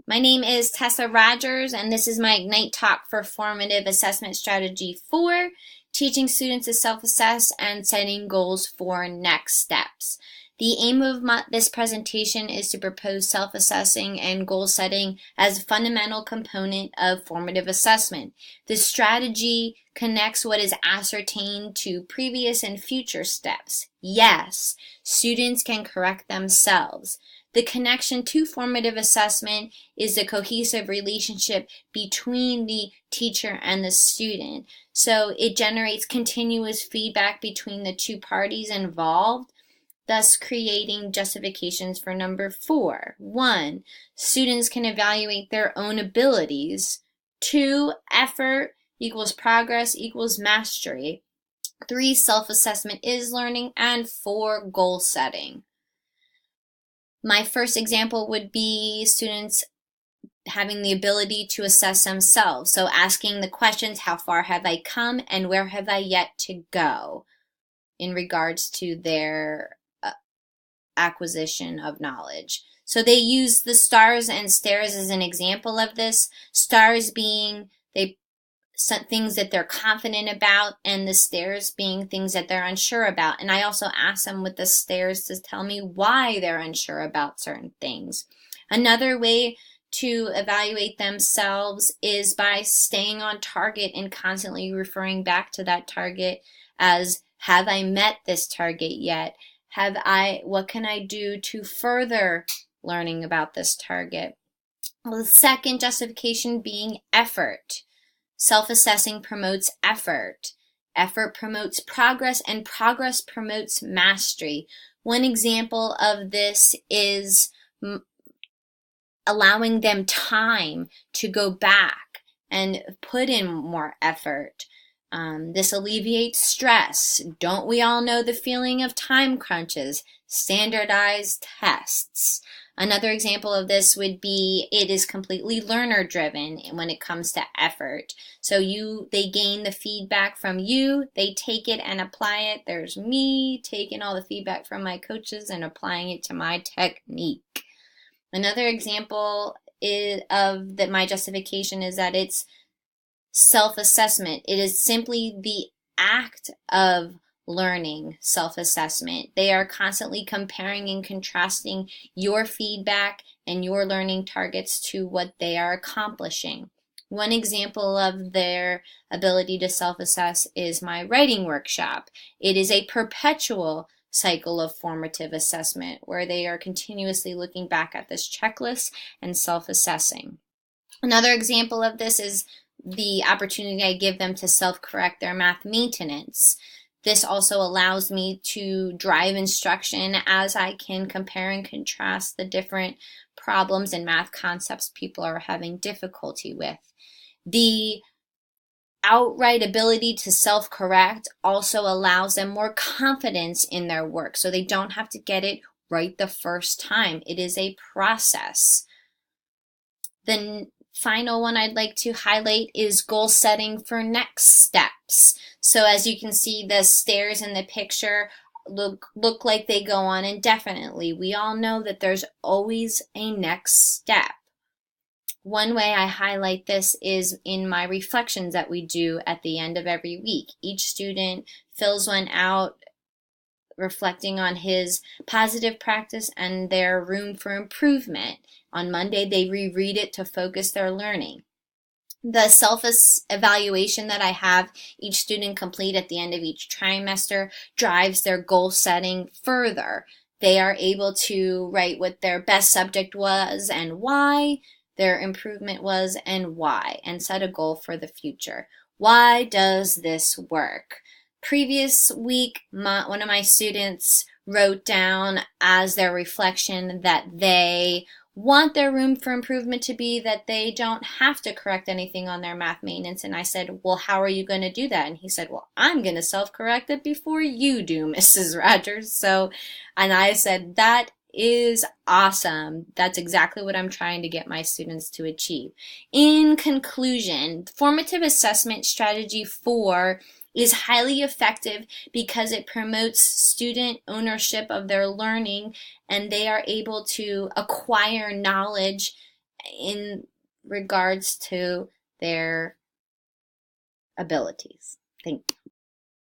My name is Tessa Rogers, and this is my Ignite talk for Formative Assessment Strategy 4, teaching students to self-assess and setting goals for next steps. The aim of this presentation is to propose self-assessing and goal setting as a fundamental component of formative assessment. The strategy connects what is ascertained to previous and future steps. Yes, students can correct themselves. The connection to formative assessment is the cohesive relationship between the teacher and the student. So it generates continuous feedback between the two parties involved, thus creating justifications for number 4. 1, students can evaluate their own abilities. 2, effort equals progress equals mastery. 3, self-assessment is learning. And 4, goal setting. My first example would be students having the ability to assess themselves. So asking the questions, how far have I come and where have I yet to go in regards to their acquisition of knowledge. So they use the stars and stares as an example of this. Stars being things that they're confident about, and the stares being things that they're unsure about. And I also ask them with the stares to tell me why they're unsure about certain things. Another way to evaluate themselves is by staying on target and constantly referring back to that target as, have I met this target yet? What can I do to further learning about this target? Well, the second justification being effort. Self-assessing promotes effort. Effort promotes progress, and progress promotes mastery. One example of this is allowing them time to go back and put in more effort. This alleviates stress. Don't we all know the feeling of time crunches? Standardized tests. Another example of this would be it is completely learner driven when it comes to effort. So they gain the feedback from you, they take it and apply it. There's me taking all the feedback from my coaches and applying it to my technique. Another example my justification is that it's self-assessment. It is simply the act of learning self-assessment. They are constantly comparing and contrasting your feedback and your learning targets to what they are accomplishing. One example of their ability to self-assess is my writing workshop. It is a perpetual cycle of formative assessment where they are continuously looking back at this checklist and self-assessing. Another example of this is the opportunity I give them to self-correct their math maintenance. This also allows me to drive instruction as I can compare and contrast the different problems and math concepts people are having difficulty with. The outright ability to self-correct also allows them more confidence in their work, so they don't have to get it right the first time. It is a process. The final one I'd like to highlight is goal setting for next steps. So as you can see, the stairs in the picture look like they go on indefinitely. We all know that there's always a next step. One way I highlight this is in my reflections that we do at the end of every week. Each student fills one out reflecting on his positive practice and their room for improvement. On Monday, they reread it to focus their learning. The self-evaluation that I have each student complete at the end of each trimester drives their goal setting further. They are able to write what their best subject was and why, their improvement was and why, and set a goal for the future. Why does this work? Previous week, one of my students wrote down as their reflection that they want their room for improvement to be that they don't have to correct anything on their math maintenance. And I said, well, how are you going to do that? And he said, well, I'm going to self-correct it before you do, Mrs. Rogers. And I said, that is awesome. That's exactly what I'm trying to get my students to achieve. In conclusion, Formative Assessment Strategy 4 is highly effective because it promotes student ownership of their learning, and they are able to acquire knowledge in regards to their abilities. Thank you.